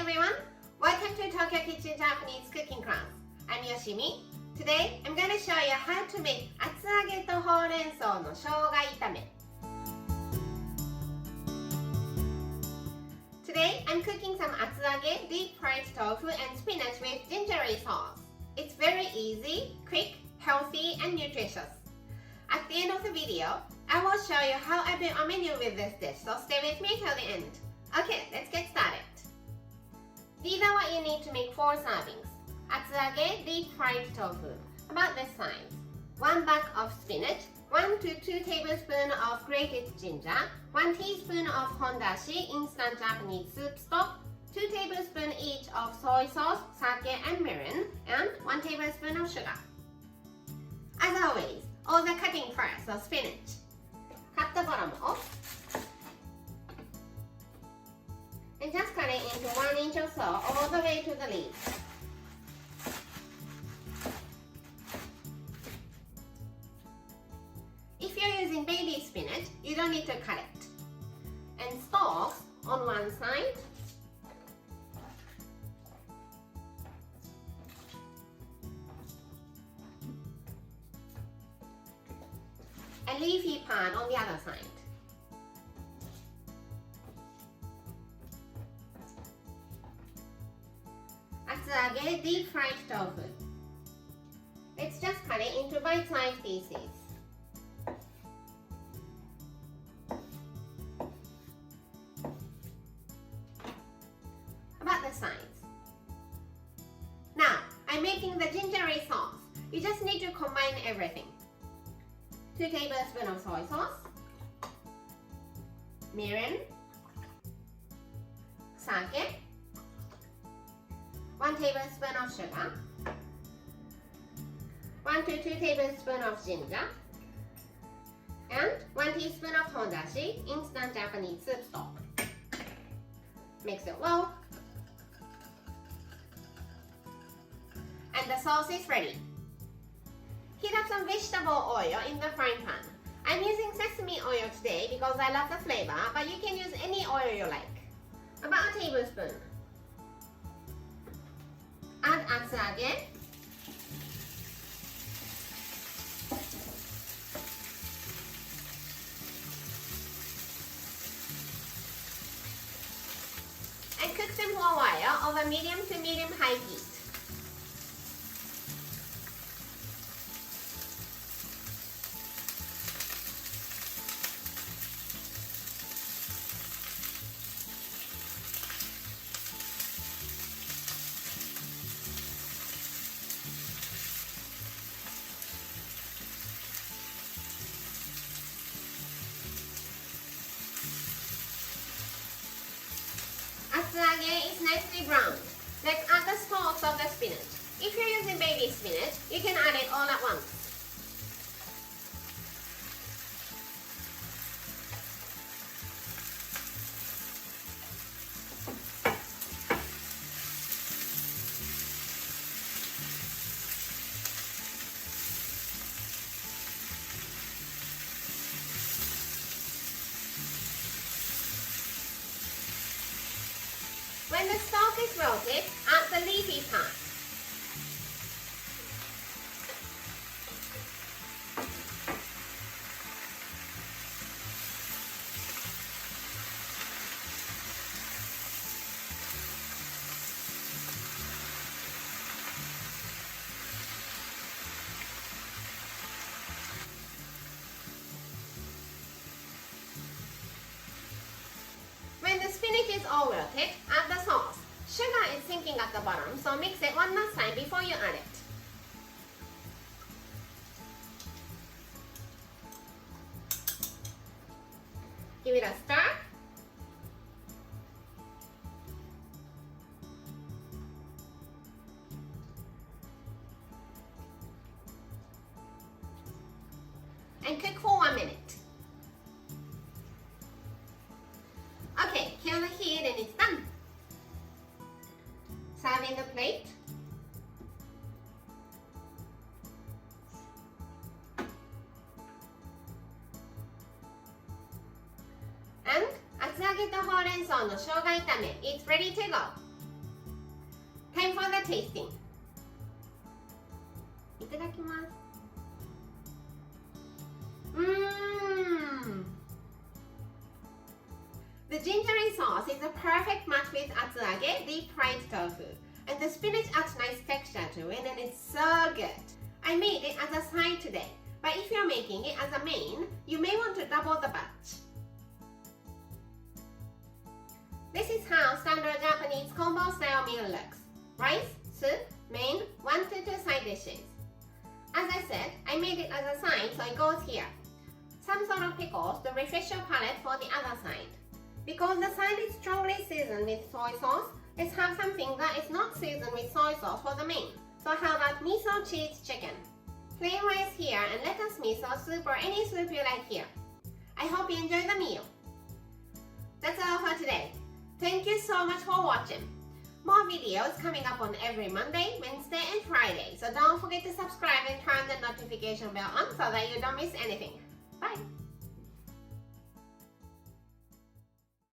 everyone! Welcome to Tokyo Kitchen Japanese cooking class. I'm Yoshimi. Today, I'm going to show you how to make Atsuage とほうれん草の生姜炒め. Today, I'm cooking some Atsuage deep fried tofu and spinach with gingery sauce. It's very easy, quick, healthy, and nutritious. At the end of the video, I will show you how I build a menu with this dish, so stay with me till the end. Okay, let's get started. These are what you need to make 4 servings. Atsuage deep fried tofu, about this size. 1 bag of spinach, 1 to 2 tablespoons of grated ginger, 1 teaspoon of hondashi instant Japanese soup stock, 2 tablespoons each of soy sauce, sake and mirin, and 1 tablespoon of sugar. As always, all the cutting first, so spinach. Cut the bottom off. And just cut it into 1 inch or so, all the way to the leaves. If you're using baby spinach, you don't need to cut it. And stalks on one side. And leafy part on the other side. Atsuage deep fried tofu. Let's just cut it into bite-sized pieces. About the size. Now, I'm making the gingery sauce. You just need to combine everything. 2 tablespoons of soy sauce, mirin, sake, 1 tablespoon of sugar, 1 to 2 tablespoons of ginger, and 1 teaspoon of hondashi instant Japanese soup stock. Mix it well, and the sauce is ready. Heat up some vegetable oil in the frying pan. I'm using sesame oil today because I love the flavor, but you can use any oil you like. About a tablespoon. Add atsuage. And cook them for a while over medium to medium high heat. Atsuage is nicely browned. Let's add the stalks of the spinach. If you're using baby spinach, you can add it all at once. When the stalk is wilted, add the leafy part. When the spinach is all wilted, add the sauce. Sugar is sinking at the bottom, so mix it one last time before you add it. Give it a stir. And cook for 1 minute. Okay, kill the heat and it's done. Serve in the plate. And Atsuage とほうれん草の生姜炒め It's ready to go. Time for the tasting. いただきます。The gingery sauce is a perfect match with atsuage, deep fried tofu. And the spinach adds nice texture to it and it's so good. I made it as a side today, but if you're making it as a main, you may want to double the batch. This is how standard Japanese combo style meal looks. Rice, soup, main, 1 to 2 side dishes. As I said, I made it as a side so it goes here. Some sort of pickles to refresh your palate for the other side. Because the side is strongly seasoned with soy sauce, let's have something that is not seasoned with soy sauce for the main. So how about miso cheese chicken? Plain rice here and lettuce miso soup or any soup you like here. I hope you enjoy the meal. That's all for today. Thank you so much for watching. More videos coming up on every Monday, Wednesday and Friday. So don't forget to subscribe and turn the notification bell on so that you don't miss anything. Bye!